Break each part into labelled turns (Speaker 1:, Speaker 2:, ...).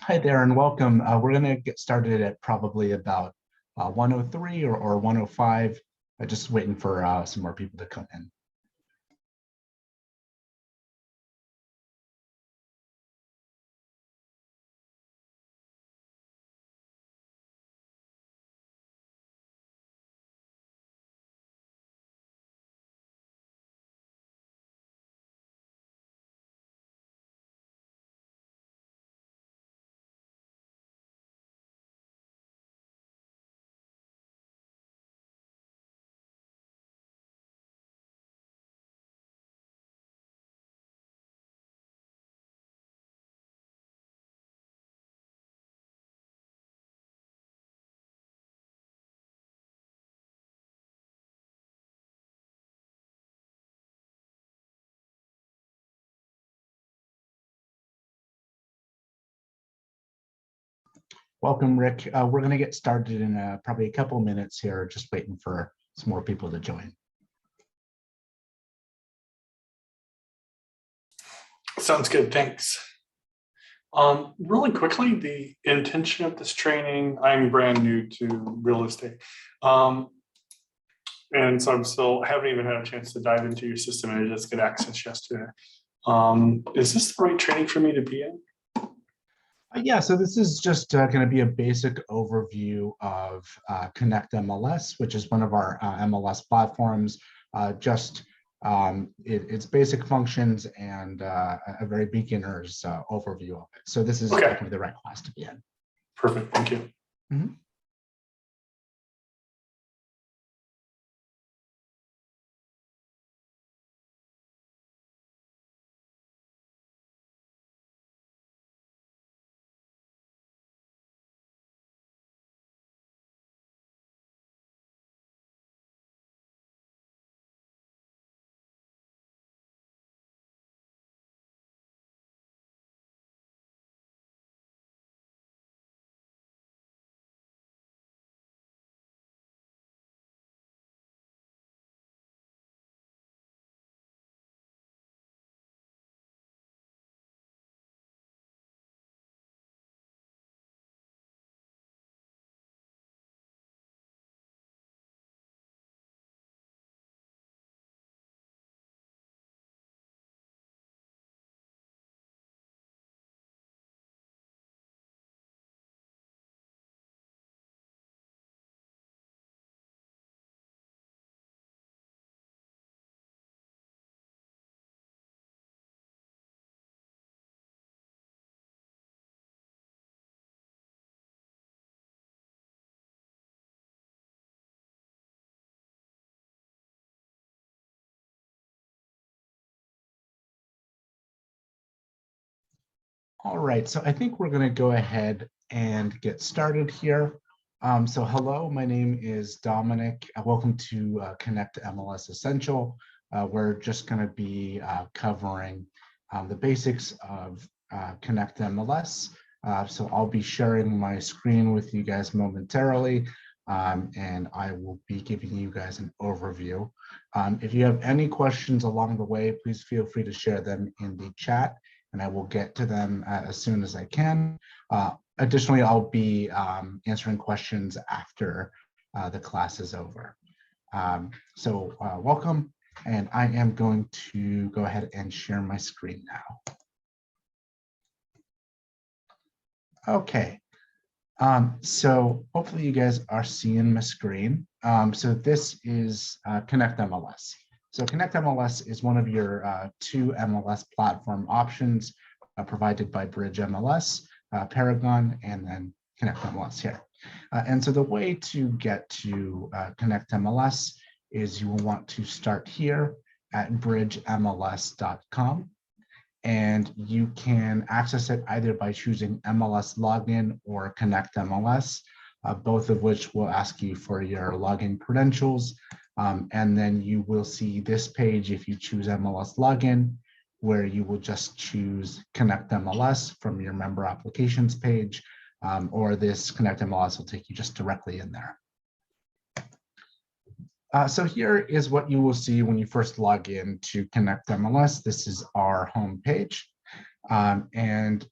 Speaker 1: Hi there and welcome. We're going to get started at probably about 1:03 or 1:05. Just waiting for some more people to come in. Welcome, Rick. We're going to get started in probably a couple minutes here, just waiting for some more people to join.
Speaker 2: Sounds good, thanks. Really quickly, the intention of this training, I'm brand new to real estate. And so I haven't even had a chance to dive into your system, and I just get access yesterday. Is this the right training for me to be in?
Speaker 1: Yeah, so this is just going to be a basic overview of ConnectMLES, which is one of our MLS platforms. Its basic functions and a very beginner's overview of it. So this is definitely the right class to be in.
Speaker 2: Perfect, thank you.
Speaker 1: Mm-hmm. All right, so I think we're going to go ahead and get started here. So hello, my name is Dominic. Welcome to ConnectMLES Essential. We're just going to be covering the basics of ConnectMLES. So I'll be sharing my screen with you guys momentarily, and I will be giving you guys an overview. If you have any questions along the way, please feel free to share them in the chat, and I will get to them as soon as I can. Additionally, I'll be answering questions after the class is over. So welcome, and I am going to go ahead and share my screen now. Okay, so hopefully you guys are seeing my screen. So this is ConnectMLES. So ConnectMLES is one of your two MLS platform options provided by Bridge MLS, Paragon, and then ConnectMLES here. And so the way to get to ConnectMLES is you will want to start here at bridgemls.com. And you can access it either by choosing MLS login or ConnectMLES, both of which will ask you for your login credentials. And then you will see this page if you choose MLS login, where you will just choose ConnectMLES from your member applications page, or this ConnectMLES will take you just directly in there. So here is what you will see when you first log in to ConnectMLES. This is our home page. And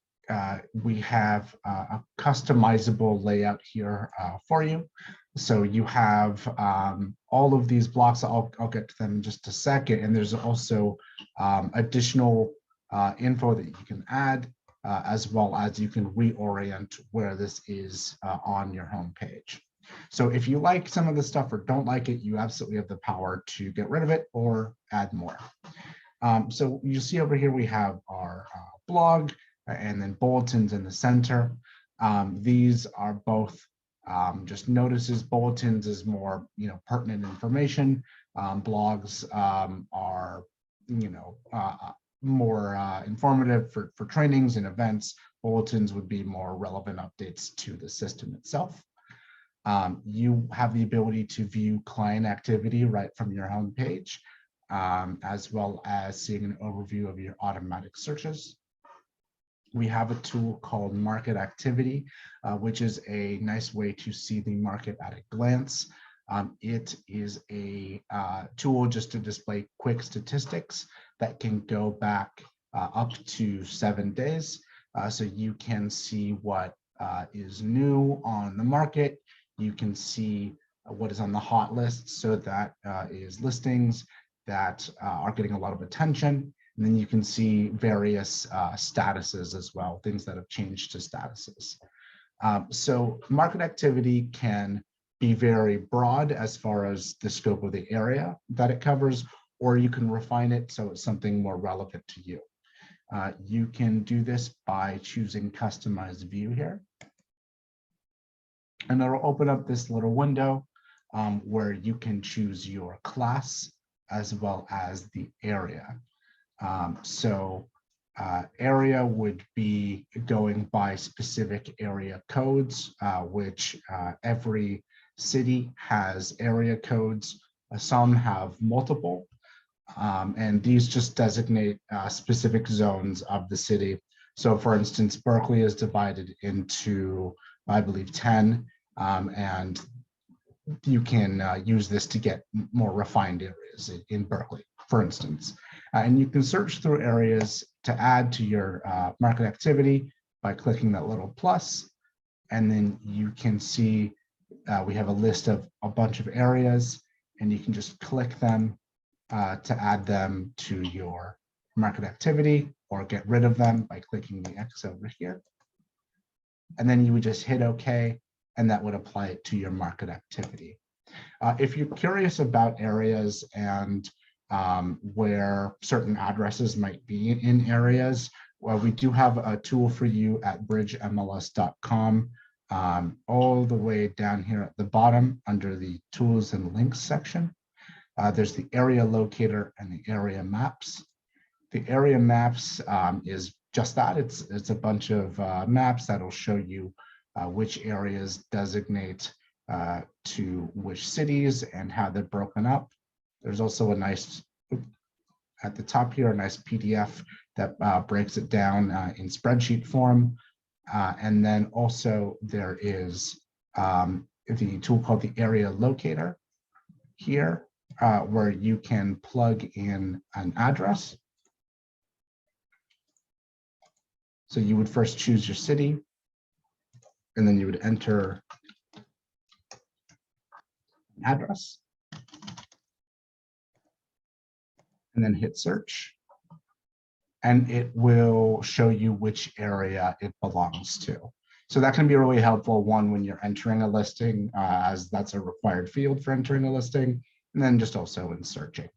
Speaker 1: we have a customizable layout here for you. So you have all of these blocks. I'll get to them in just a second. And there's also additional info that you can add, as well as you can reorient where this is on your home page. So if you like some of the stuff or don't like it, you absolutely have the power to get rid of it or add more. So you see over here, we have our blog and then bulletins in the center. These are both just notices. Bulletins is more, pertinent information. Blogs are, more informative for trainings and events. Bulletins would be more relevant updates to the system itself. You have the ability to view client activity right from your home page, as well as seeing an overview of your automatic searches. We have a tool called Market Activity, which is a nice way to see the market at a glance. It is a tool just to display quick statistics that can go back up to 7 days. So you can see what is new on the market. You can see what is on the hot list. So that is listings that are getting a lot of attention. And then you can see various statuses as well, things that have changed to statuses. So market activity can be very broad as far as the scope of the area that it covers, or you can refine it so it's something more relevant to you. You can do this by choosing Customize View here. And it'll open up this little window where you can choose your class as well as the area. Area would be going by specific area codes, which every city has area codes. Some have multiple, and these just designate specific zones of the city. So for instance, Berkeley is divided into, I believe, 10, and you can use this to get more refined areas in Berkeley, for instance. And you can search through areas to add to your market activity by clicking that little plus. And then you can see we have a list of a bunch of areas, and you can just click them to add them to your market activity or get rid of them by clicking the X over here. And then you would just hit OK, and that would apply it to your market activity. If you're curious about areas and where certain addresses might be in areas, well, we do have a tool for you at bridgemls.com, all the way down here at the bottom under the tools and links section. There's the area locator and the area maps. The area maps is just that. It's a bunch of maps that'll show you which areas designate to which cities and how they're broken up. There's also a nice, at the top here, a nice PDF that breaks it down in spreadsheet form. And then also there is the tool called the area locator here, where you can plug in an address. So you would first choose your city, and then you would enter an address, and then hit search, and it will show you which area it belongs to. So that can be really helpful, one, when you're entering a listing, as that's a required field for entering a listing, and then just also in searching.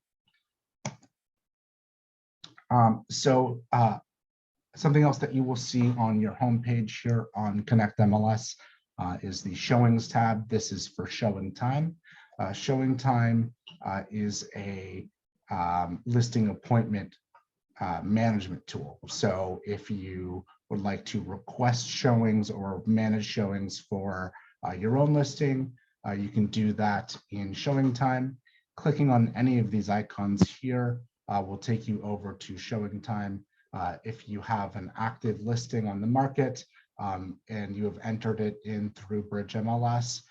Speaker 1: Something else that you will see on your homepage here on ConnectMLES is the Showings tab. This is for showing time. Showing time is a listing appointment management tool. So if you would like to request showings or manage showings for your own listing, you can do that in Showing Time. Clicking on any of these icons here will take you over to Showing Time. If you have an active listing on the market and you have entered it in through BridgeMLES,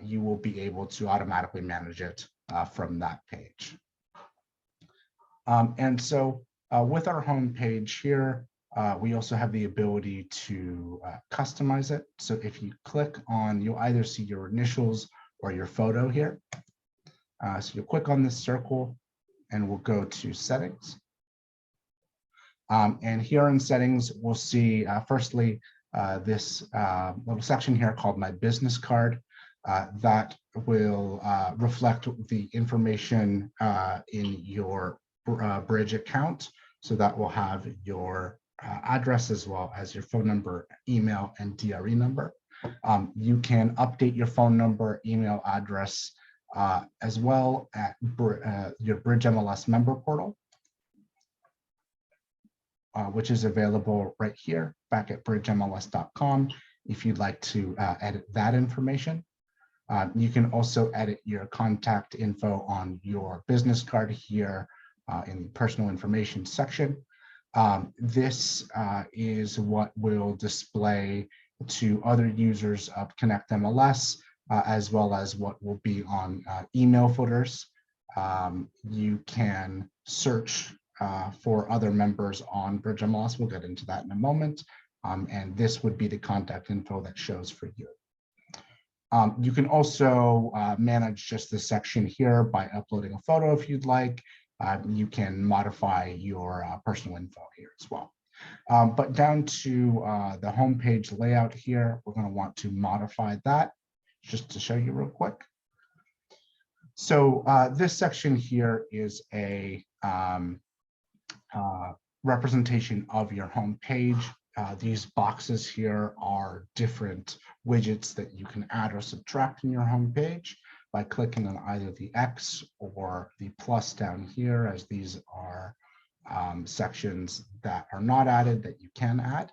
Speaker 1: you will be able to automatically manage it from that page. And so with our home page here, We also have the ability to customize it. So if you click on, you'll either see your initials or your photo here. So you'll click on this circle and we'll go to settings. And here in settings, we'll see firstly this little section here called My Business Card. That will reflect the information in your Bridge account. So that will have your address as well as your phone number, email, and DRE number. You can update your phone number, email address as well at your Bridge MLS member portal, which is available right here back at bridgemls.com if you'd like to edit that information. You can also edit your contact info on your business card here in the personal information section. This is what will display to other users of ConnectMLES, as well as what will be on email footers. You can search for other members on Bridge MLS. We'll get into that in a moment. And this would be the contact info that shows for you. You can also manage just this section here by uploading a photo if you'd like. You can modify your personal info here as well. But down to the homepage layout here, we're going to want to modify that just to show you real quick. So this section here is a representation of your home page. These boxes here are different widgets that you can add or subtract in your home page by clicking on either the X or the plus down here, as these are sections that are not added that you can add.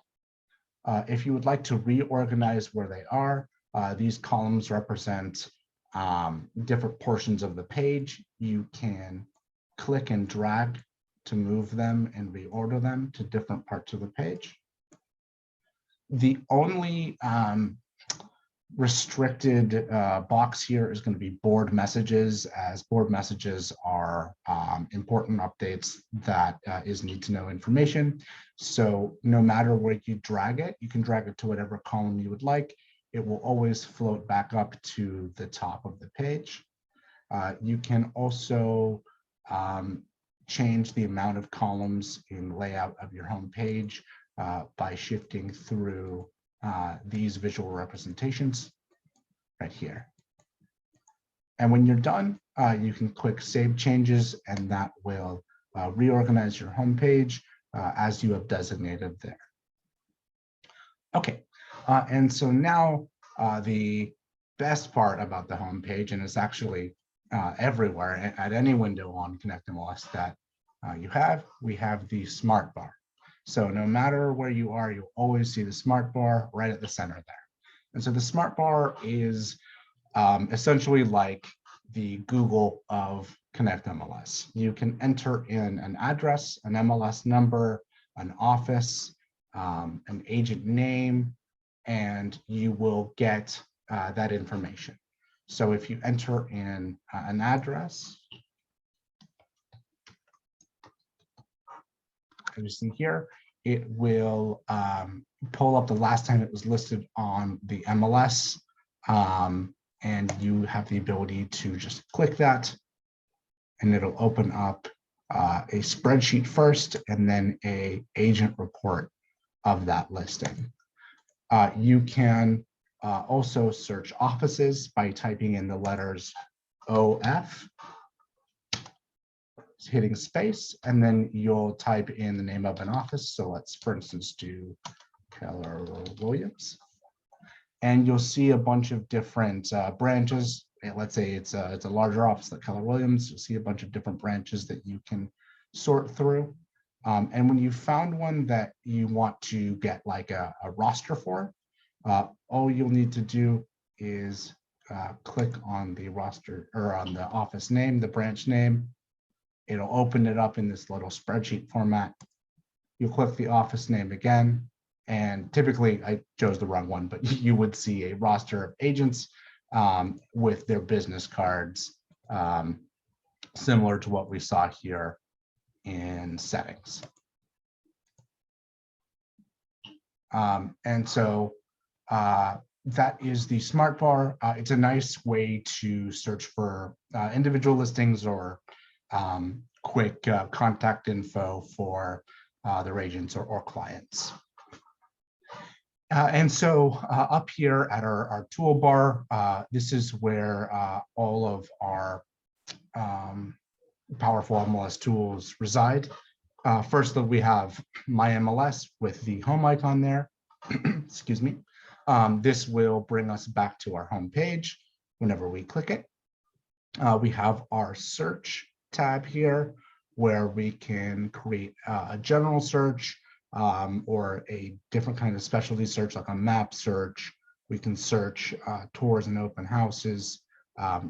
Speaker 1: If you would like to reorganize where they are, these columns represent different portions of the page. You can click and drag to move them and reorder them to different parts of the page. The only restricted box here is going to be board messages, as board messages are important updates that is need to know information. So no matter where you drag it, you can drag it to whatever column you would like. It will always float back up to the top of the page. You can also change the amount of columns in layout of your home page by shifting through these visual representations right here. And when you're done, you can click Save Changes, and that will reorganize your home page as you have designated there. Okay, and so now the best part about the home page, and it's actually everywhere at any window on ConnectMLES that we have the Smart Bar. So no matter where you are, you'll always see the Smart Bar right at the center there. And so the Smart Bar is essentially like the Google of ConnectMLES. You can enter in an address, an MLS number, an office, an agent name, and you will get that information. So if you enter in an address, as you see here, it will pull up the last time it was listed on the MLS, and you have the ability to just click that, and it'll open up a spreadsheet first, and then an agent report of that listing. You can also search offices by typing in the letters OF, hitting space, and then you'll type in the name of an office. So let's, for instance, do Keller Williams, and you'll see a bunch of different branches. Let's say it's a larger office like Keller Williams. You'll see a bunch of different branches that you can sort through. And when you found one that you want to get like a roster for, all you'll need to do is click on the roster or on the office name, the branch name. It'll open it up in this little spreadsheet format. You'll click the office name again, and typically I chose the wrong one, but you would see a roster of agents with their business cards, similar to what we saw here in settings. And so that is the smart bar. It's a nice way to search for individual listings or quick contact info for their agents or clients. And so up here at our toolbar, this is where all of our powerful MLS tools reside. First, we have My MLS with the home icon there. Excuse me. This will bring us back to our home page whenever we click it. We have our search tab here where we can create a general search or a different kind of specialty search like a map search. We can search tours and open houses.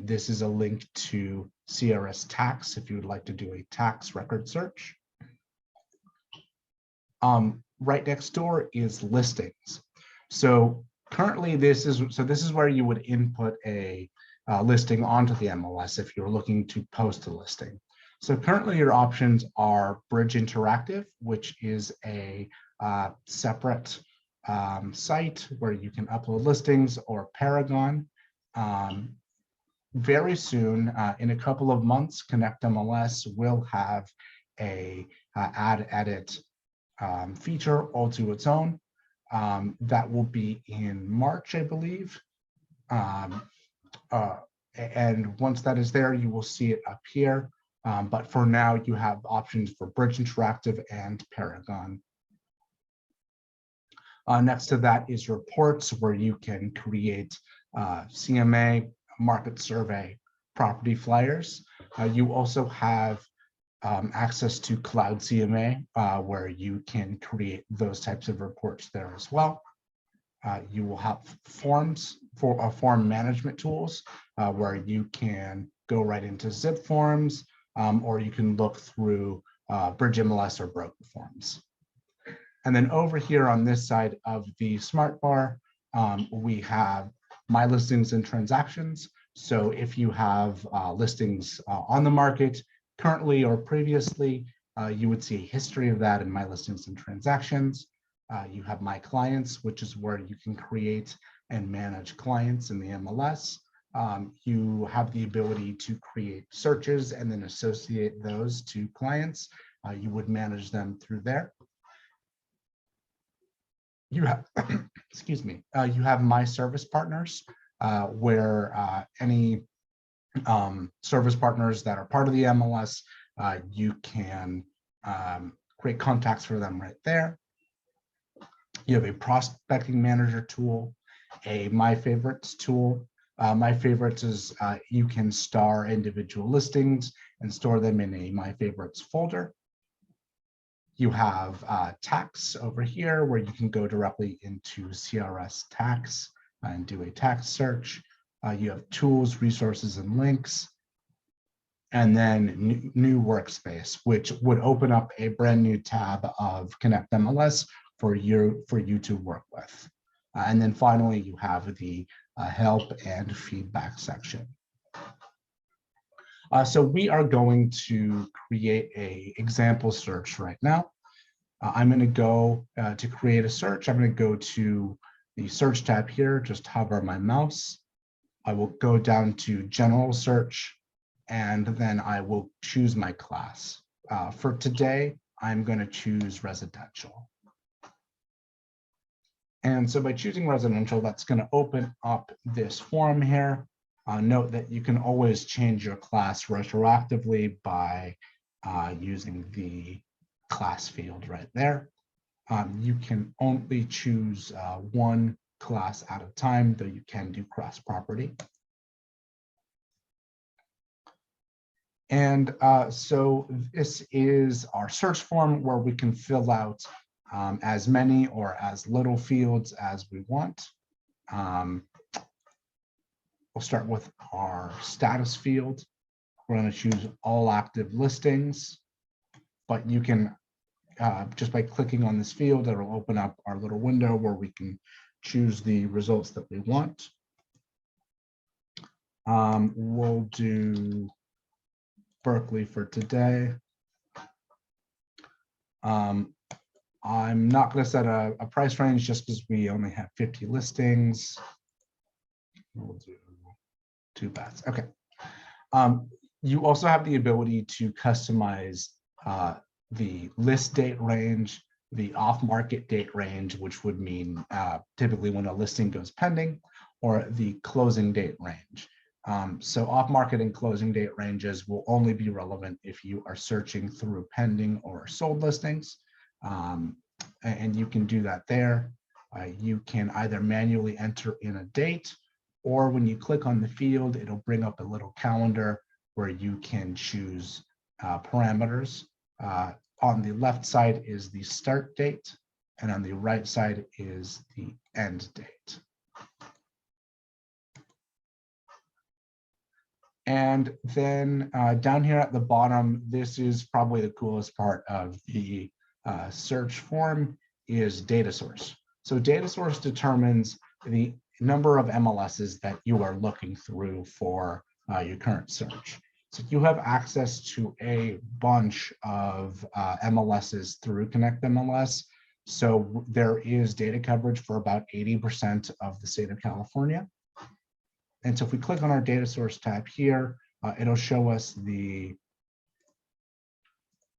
Speaker 1: This is a link to CRS tax if you would like to do a tax record search. Right next door is listings. So currently this is where you would input a listing onto the MLS if you're looking to post a listing. So currently your options are Bridge Interactive, which is a separate site where you can upload listings, or Polygon. Very soon, in a couple of months, ConnectMLES will have a add edit feature all to its own. That will be in March, I believe. And once that is there, you will see it up here. But for now, you have options for Bridge Interactive and Polygon. Next to that is reports, where you can create CMA, market survey, property flyers. You also have access to Cloud CMA, where you can create those types of reports there as well. You will have forms for form management tools, where you can go right into zip forms, or you can look through Bridge MLS or broker forms. And then over here on this side of the smart bar, we have My Listings and Transactions. So if you have listings on the market currently or previously, you would see a history of that in My Listings and Transactions. You have My Clients, which is where you can create and manage clients in the MLS. You have the ability to create searches and then associate those to clients. You would manage them through there. You have, excuse me, you have My Service Partners, where any service partners that are part of the MLS, you can create contacts for them right there. You have a prospecting manager tool, a My Favorites tool. My Favorites is you can star individual listings and store them in a My Favorites folder. You have tax over here, where you can go directly into CRS tax and do a tax search. You have tools, resources, and links. And then new workspace, which would open up a brand new tab of ConnectMLES for you to work with. And then finally, you have the help and feedback section. So we are going to create an example search right now. I'm going to go to create a search. I'm going to go to the search tab here, just hover my mouse. I will go down to general search, and then I will choose my class. For today, I'm going to choose residential. And so by choosing residential, that's going to open up this form here. Note that you can always change your class retroactively by using the class field right there. You can only choose one class at a time, though you can do cross property. And so this is our search form, where we can fill out as many or as little fields as we want. We'll start with our status field. We're going to choose all active listings, but you can just by clicking on this field, it'll open up our little window where we can choose the results that we want. We'll do Berkeley for today. I'm not going to set a price range just because we only have 50 listings. We'll do 2 bats. Okay. You also have the ability to customize the list date range, the off-market date range, which would mean typically when a listing goes pending, or the closing date range. So off-market and closing date ranges will only be relevant if you are searching through pending or sold listings. And you can do that there. You can either manually enter in a date, or when you click on the field, it'll bring up a little calendar where you can choose parameters. On the left side is the start date, and on the right side is the end date. And then down here at the bottom, this is probably the coolest part of the search form, is data source. So data source determines the number of MLSs that you are looking through for your current search. So you have access to a bunch of MLSs through ConnectMLES. So there is data coverage for about 80% of the state of California. And so if we click on our data source tab here, it'll show us the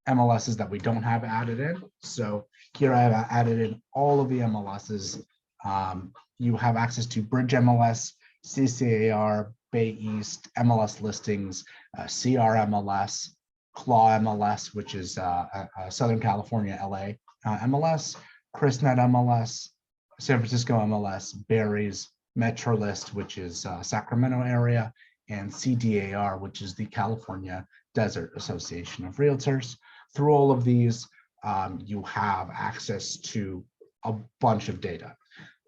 Speaker 1: MLSs that we don't have added in. So here I have added in all of the MLSs. You have access to Bridge MLS, CCAR, Bay East, MLS listings, CR MLS, Claw MLS, which is Southern California, LA MLS, ChrisNet MLS, San Francisco MLS, Barry's, MetroList, which is Sacramento area, and CDAR, which is the California Desert Association of Realtors. Through all of these, you have access to a bunch of data.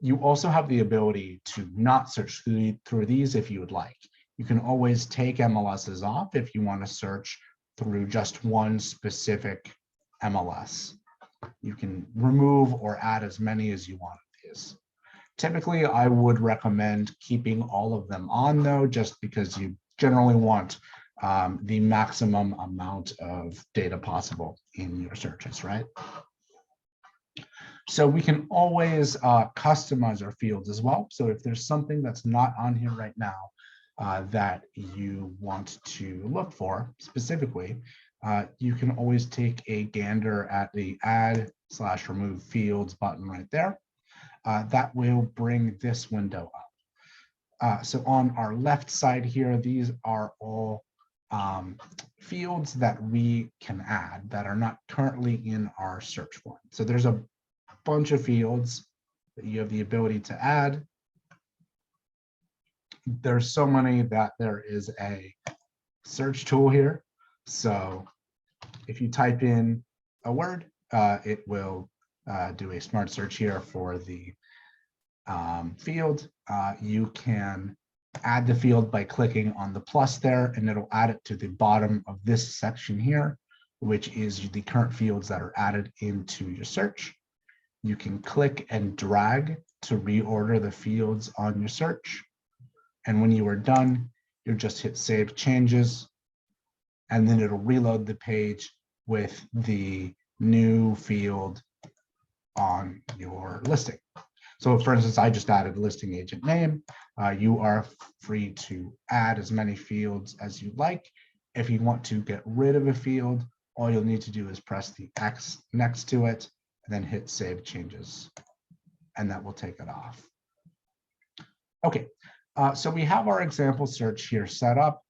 Speaker 1: You also have the ability to not search through these if you would like. You can always take MLSs off if you want to search through just one specific MLS. You can remove or add as many as you want of these. Typically, I would recommend keeping all of them on though, just because you generally want the maximum amount of data possible in your searches, right? So we can always customize our fields as well. So if there's something that's not on here right now that you want to look for specifically, you can always take a gander at the add/remove fields button right there. That will bring this window up. So on our left side here, these are all fields that we can add that are not currently in our search form. So there's a bunch of fields that you have the ability to add. There's so many that there is a search tool here. So if you type in a word, it will do a smart search here for the field. You can add the field by clicking on the plus there, and it'll add it to the bottom of this section here, which is the current fields that are added into your search. You can click and drag to reorder the fields on your search. And when you are done, you'll just hit Save Changes, and then it'll reload the page with the new field on your listing. So for instance, I just added a listing agent name. You are free to add as many fields as you like. If you want to get rid of a field, all you'll need to do is press the X next to it and then hit Save Changes, and that will take it off. Okay, so we have our example search here set up.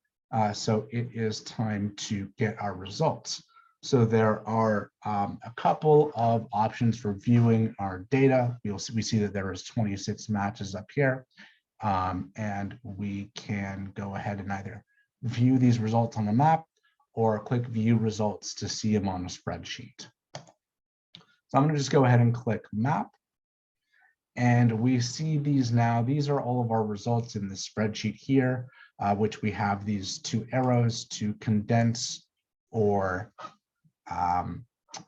Speaker 1: So it is time to get our results. So there are a couple of options for viewing our data. We see that there is 26 matches up here, and we can go ahead and either view these results on the map or click View Results to see them on a spreadsheet. So I'm going to just go ahead and click Map, and we see these now. These are all of our results in the spreadsheet here, which we have these 2 arrows to condense or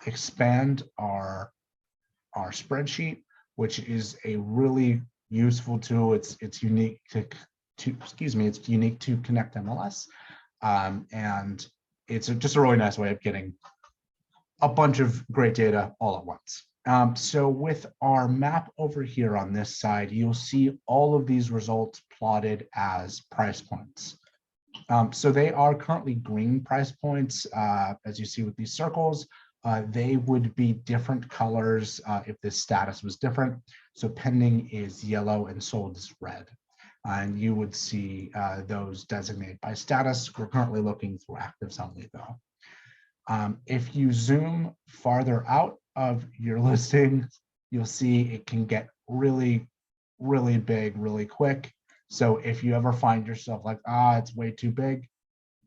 Speaker 1: expand our spreadsheet, which is a really useful tool. It's unique to it's unique to ConnectMLES, and it's just a really nice way of getting a bunch of great data all at once. So with our map over here on this side, you'll see all of these results plotted as price points. So they are currently green price points, as you see with these circles. They would be different colors if the status was different. So pending is yellow and sold is red. And you would see those designated by status. We're currently looking through actives only though. If you zoom farther out of your listing, you'll see it can get really, really big, really quick. So if you ever find yourself like, it's way too big,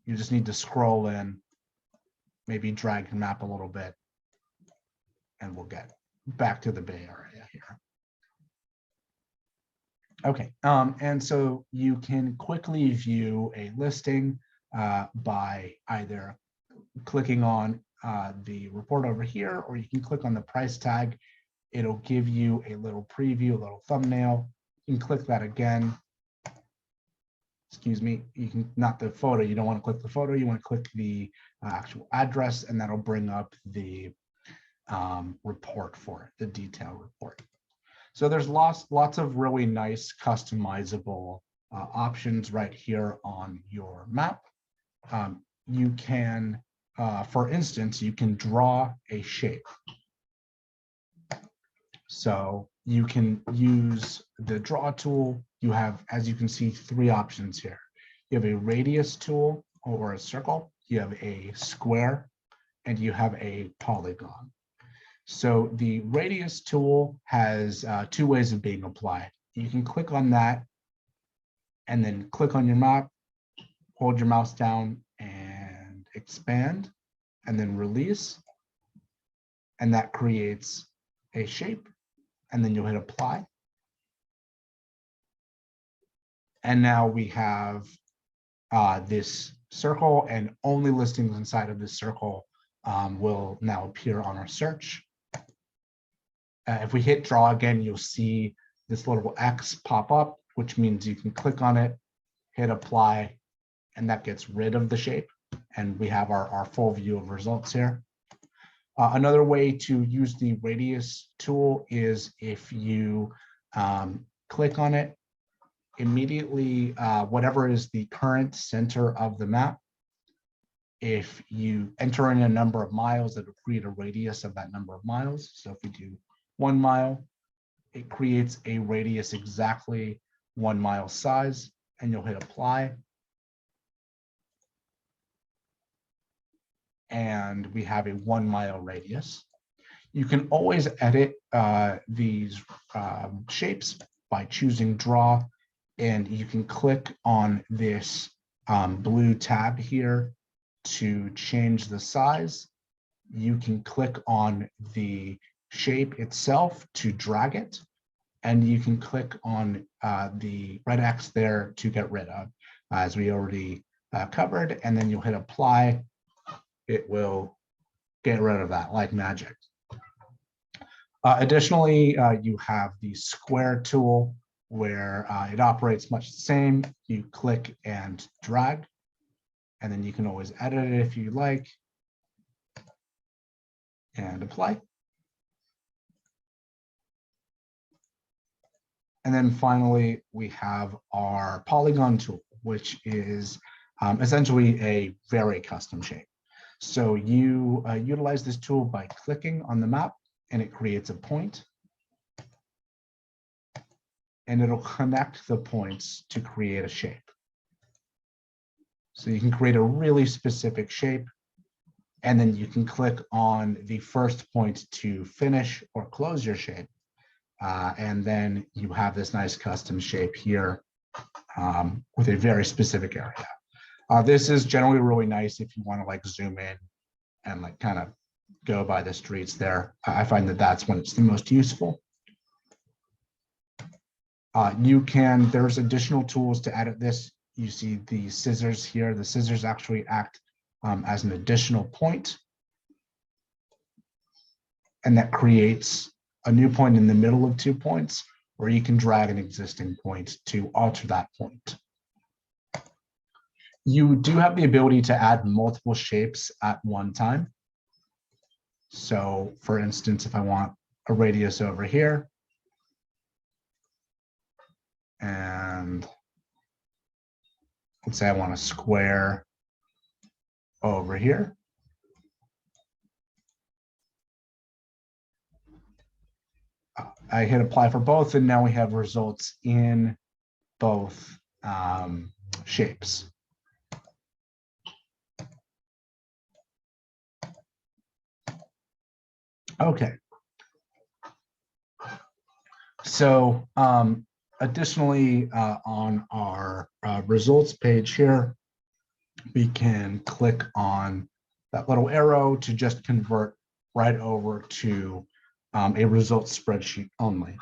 Speaker 1: you just need to scroll in, maybe drag your map a little bit, and we'll get back to the Bay Area here. Okay, and so you can quickly view a listing by either clicking on the report over here, or you can click on the price tag. It'll give you a little preview, a little thumbnail. You can click that again. Excuse me, you can, not the photo, you don't want to click the photo, you want to click the actual address, and that'll bring up the report for it, the detail report. So there's lots of really nice customizable options right here on your map. You can, for instance, you can draw a shape. So you can use the draw tool. You have, as you can see, 3 options here. You have a radius tool or a circle, you have a square, and you have a polygon. So the radius tool has 2 ways of being applied. You can click on that and then click on your map, hold your mouse down and expand, and then release. And that creates a shape. And then you'll hit apply. And now we have this circle, and only listings inside of this circle will now appear on our search. If we hit draw again, you'll see this little X pop up, which means you can click on it, hit apply, and that gets rid of the shape. And we have our full view of results here. Another way to use the radius tool is if you click on it, immediately, whatever is the current center of the map, if you enter in a number of miles, it will create a radius of that number of miles. So if we do 1 mile, it creates a radius exactly 1 mile size, and you'll hit apply. And we have a 1 mile radius. You can always edit these shapes by choosing draw, and you can click on this blue tab here to change the size. You can click on the shape itself to drag it, and you can click on the red X there to get rid of, as we already covered, and then you'll hit apply. It will get rid of that like magic. Additionally, you have the square tool where it operates much the same. You click and drag, and then you can always edit it if you like, and apply. And then finally, we have our Polygon tool, which is essentially a very custom shape. So you utilize this tool by clicking on the map, and it creates a point. And it'll connect the points to create a shape. So you can create a really specific shape, and then you can click on the first point to finish or close your shape. And then you have this nice custom shape here with a very specific area. This is generally really nice if you want to like zoom in and like kind of go by the streets there. I find that that's when it's the most useful. There's additional tools to edit this. You see the scissors here. The scissors actually act as an additional point. And that creates a new point in the middle of 2 points, or you can drag an existing point to alter that point. You do have the ability to add multiple shapes at one time. So for instance, if I want a radius over here. And let's say I want a square over here. I hit apply for both, and now we have results in both shapes. Okay. So additionally, on our results page here, we can click on that little arrow to just convert right over to a results spreadsheet only.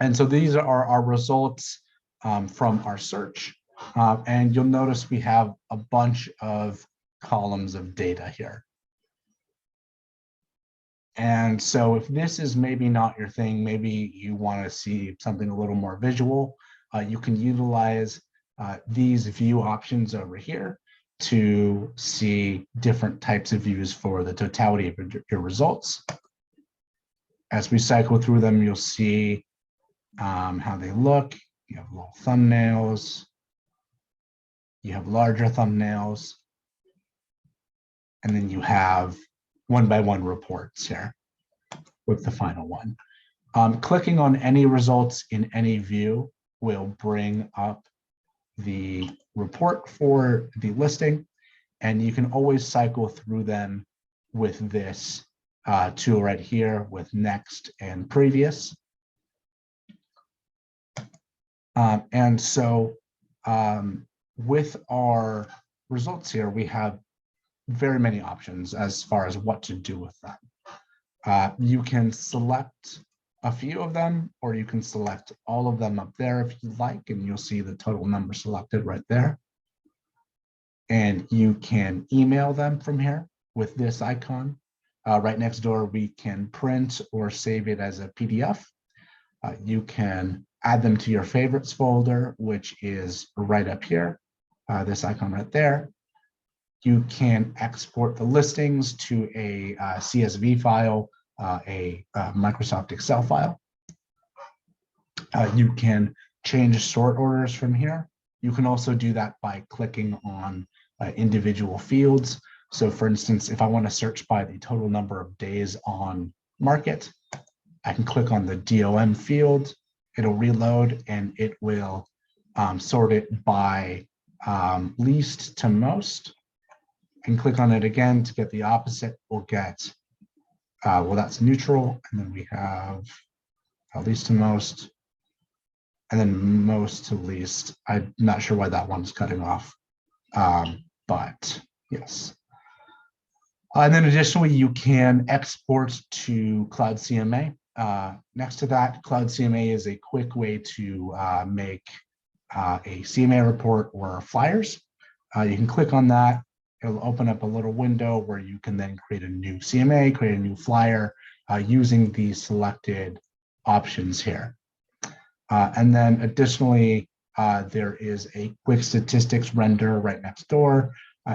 Speaker 1: And so these are our results from our search. And you'll notice we have a bunch of columns of data here. And so if this is maybe not your thing, maybe you want to see something a little more visual, you can utilize these view options over here to see different types of views for the totality of your results. As we cycle through them, you'll see how they look. You have little thumbnails. You have larger thumbnails. And then you have one-by-one reports here with the final one. Clicking on any results in any view will bring up the report for the listing, and you can always cycle through them with this tool right here with next and previous. And so with our results here, we have very many options as far as what to do with them. You can select a few of them, or you can select all of them up there if you like, and you'll see the total number selected right there. And you can email them from here with this icon. Right next door, we can print or save it as a PDF. You can add them to your favorites folder, which is right up here, this icon right there. You can export the listings to a CSV file, a Microsoft Excel file. You can change sort orders from here. You can also do that by clicking on individual fields. So for instance, if I want to search by the total number of days on market, I can click on the DOM field. It'll reload and it will sort it by least to most. And click on it again to get the opposite. We'll get, well, that's neutral. And then we have least to most, and then most to least. I'm not sure why that one's cutting off, but yes. And then additionally, you can export to Cloud CMA. Next to that, Cloud CMA is a quick way to make a CMA report or flyers. You can click on that. It'll open up a little window where you can then create a new CMA, create a new flyer using the selected options here. And then additionally, there is a quick statistics render right next door.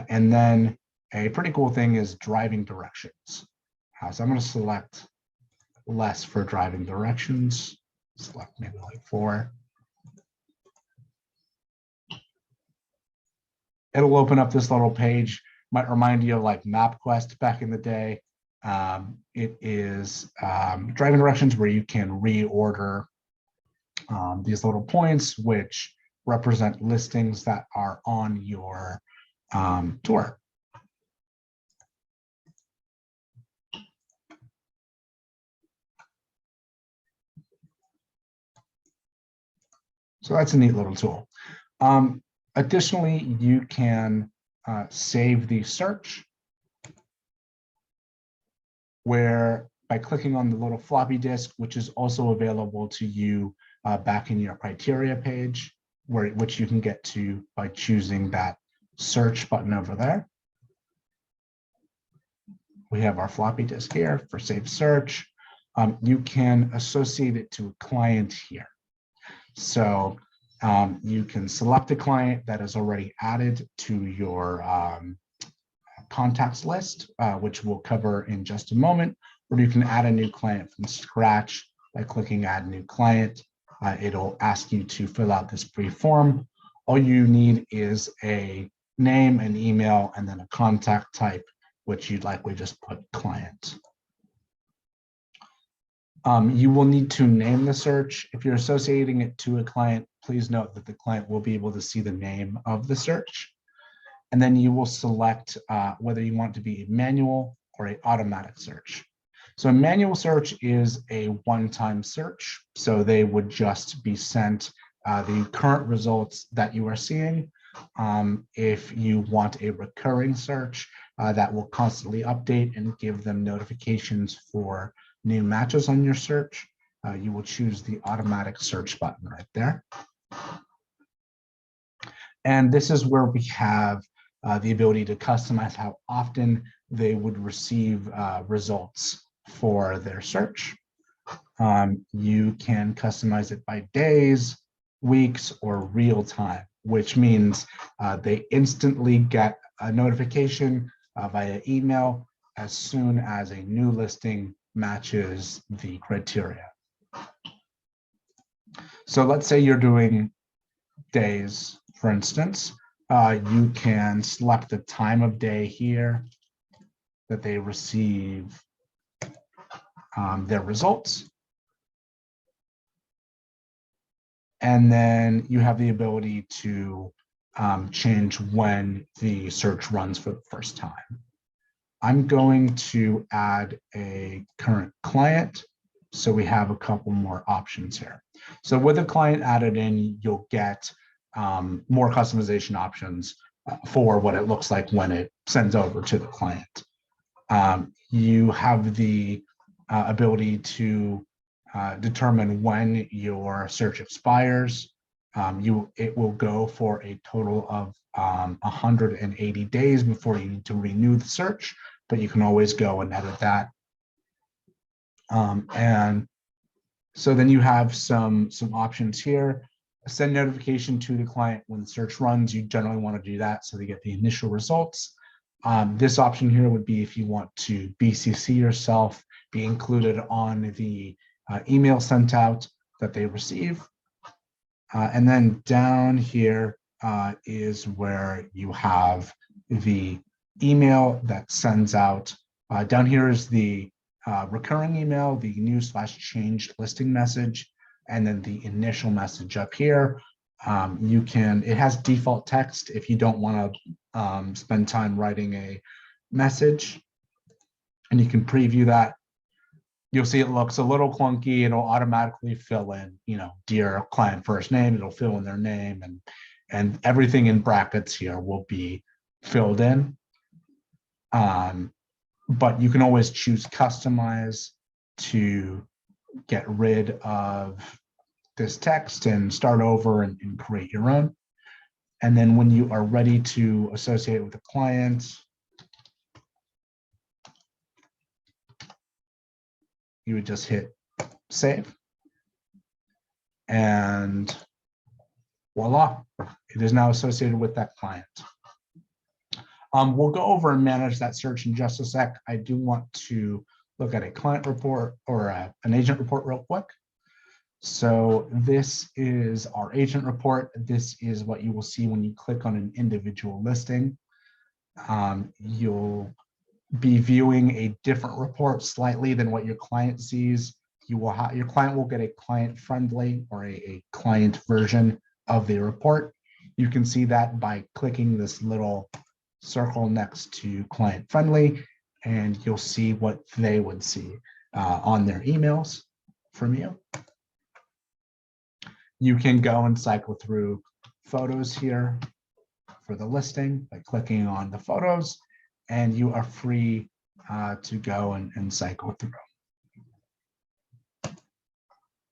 Speaker 1: And then a pretty cool thing is driving directions. So I'm going to select less for driving directions, select maybe like 4. It'll open up this little page, might remind you of like MapQuest back in the day. It is driving directions where you can reorder these little points, which represent listings that are on your tour. So that's a neat little tool. Additionally, you can save the search, where by clicking on the little floppy disk, which is also available to you back in your criteria page, which you can get to by choosing that search button over there. We have our floppy disk here for save search. You can associate it to a client here. So you can select a client that is already added to your contacts list, which we'll cover in just a moment, or you can add a new client from scratch by clicking Add New Client. It'll ask you to fill out this brief form. All you need is a name, an email, and then a contact type, which you'd likely just put client. You will need to name the search. If you're associating it to a client, please note that the client will be able to see the name of the search. And then you will select whether you want it to be a manual or an automatic search. So a manual search is a one-time search. So they would just be sent the current results that you are seeing. If you want a recurring search, that will constantly update and give them notifications for new matches on your search, you will choose the automatic search button right there. And this is where we have the ability to customize how often they would receive results for their search. You can customize it by days, weeks, or real time, which means they instantly get a notification via email as soon as a new listing matches the criteria. So let's say you're doing days, for instance. You can select the time of day here that they receive their results. And then you have the ability to change when the search runs for the first time. I'm going to add a current client, so we have a couple more options here. So with a client added in, you'll get more customization options for what it looks like when it sends over to the client. You have the ability to determine when your search expires. It will go for a total of 180 days before you need to renew the search, but you can always go and edit that. And so then you have some options here. Send notification to the client when the search runs. You generally want to do that so they get the initial results. This option here would be if you want to BCC yourself, be included on the email sent out that they receive. And then down here is where you have the email that sends out. Down here is the recurring email, the new/changed listing message, and then the initial message up here. It has default text if you don't want to spend time writing a message, and you can preview that. You'll see it looks a little clunky. It'll automatically fill in, dear client first name. It'll fill in their name, and everything in brackets here will be filled in. But you can always choose customize to get rid of this text and start over and create your own. And then when you are ready to associate with the client, you would just hit save. And voila, it is now associated with that client. We'll go over and manage that search in just a sec. I do want to look at a client report or an agent report real quick. So this is our agent report. This is what you will see when you click on an individual listing. You'll be viewing a different report slightly than what your client sees. Your client will get a client-friendly or a client version of the report. You can see that by clicking this little circle next to client-friendly, and you'll see what they would see on their emails from you. You can go and cycle through photos here for the listing by clicking on the photos, and you are free to go and cycle through.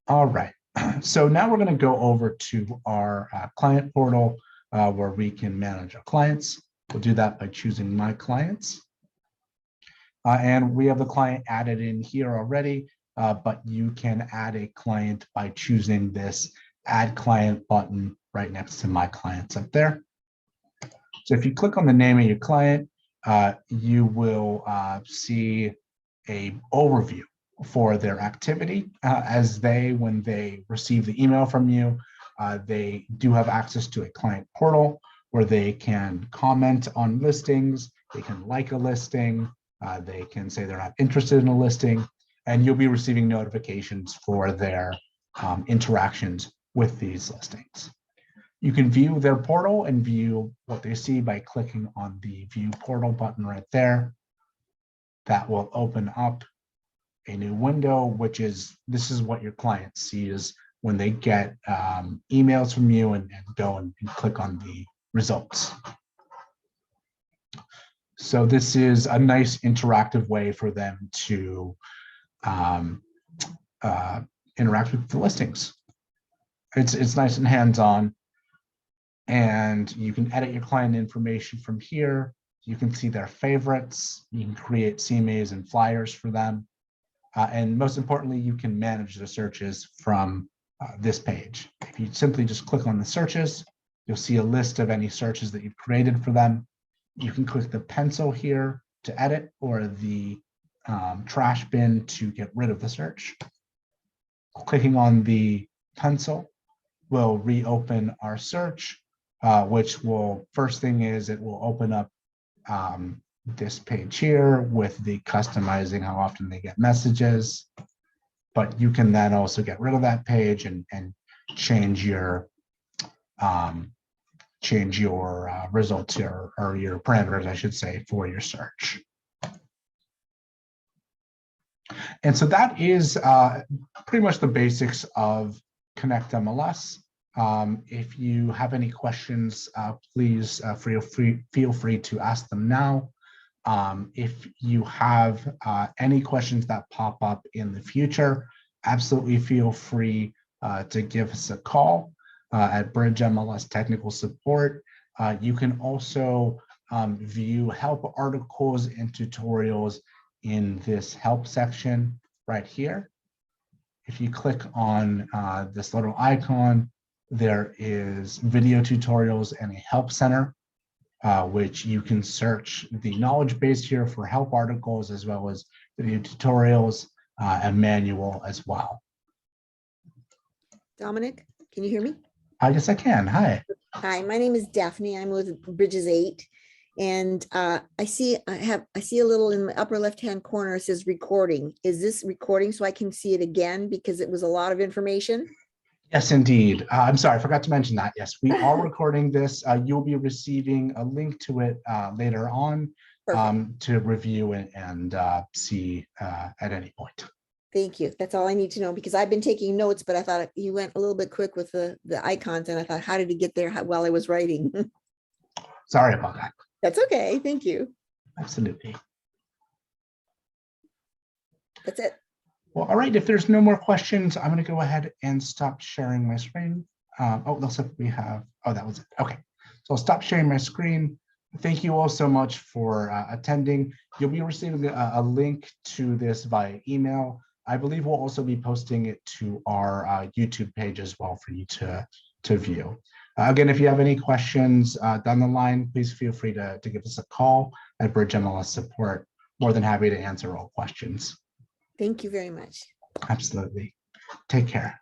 Speaker 1: All right, so now we're going to go over to our client portal where we can manage our clients. We'll do that by choosing My Clients. And we have the client added in here already, but you can add a client by choosing this Add Client button right next to My Clients up there. So if you click on the name of your client, you will see a overview for their activity when they receive the email from you. They do have access to a client portal where they can comment on listings, they can like a listing, they can say they're not interested in a listing, and you'll be receiving notifications for their interactions with these listings. You can view their portal and view what they see by clicking on the View Portal button right there. That will open up a new window, this is what your client sees when they get emails from you and go and click on the results. So this is a nice interactive way for them to interact with the listings. It's nice and hands-on, and you can edit your client information from here. You can see their favorites. You can create CMAs and flyers for them. And most importantly, you can manage the searches from this page. If you simply just click on the searches, you'll see a list of any searches that you've created for them. You can click the pencil here to edit, or the trash bin to get rid of the search. Clicking on the pencil will reopen our search, which will, first thing is it will open up this page here with the customizing how often they get messages. But you can then also get rid of that page and change your results here, or your parameters, I should say, for your search. And so that is pretty much the basics of ConnectMLES. If you have any questions, please feel free to ask them now. If you have any questions that pop up in the future, absolutely feel free to give us a call at Bridge MLS Technical Support. You can also view help articles and tutorials in this help section right here. If you click on this little icon, there is video tutorials and a help center, which you can search the knowledge base here for help articles, as well as video tutorials and manual as well.
Speaker 3: Dominic, can you hear me?
Speaker 1: Yes, I can. Hi.
Speaker 3: Hi, my name is Daphne. I'm with Bridges 8. And I see a little in the upper left-hand corner, it says recording. Is this recording so I can see it again, because it was a lot of information?
Speaker 1: Yes, indeed. I'm sorry, I forgot to mention that. Yes, we are recording this. You'll be receiving a link to it later on to review and see at any point.
Speaker 3: Thank you. That's all I need to know, because I've been taking notes, but I thought you went a little bit quick with the icons, and I thought, how did he get there while I was writing?
Speaker 1: Sorry about that.
Speaker 3: That's okay. Thank you.
Speaker 1: Absolutely.
Speaker 3: That's it.
Speaker 1: Well, all right. If there's no more questions, I'm going to go ahead and stop sharing my screen. Oh, looks like we have, oh, that was it. Okay. So I'll stop sharing my screen. Thank you all so much for attending. You'll be receiving a link to this via email. I believe we'll also be posting it to our YouTube page as well for you to view. Again, if you have any questions down the line, please feel free to give us a call at Bridge MLS Support. More than happy to answer all questions.
Speaker 3: Thank you very much.
Speaker 1: Absolutely. Take care.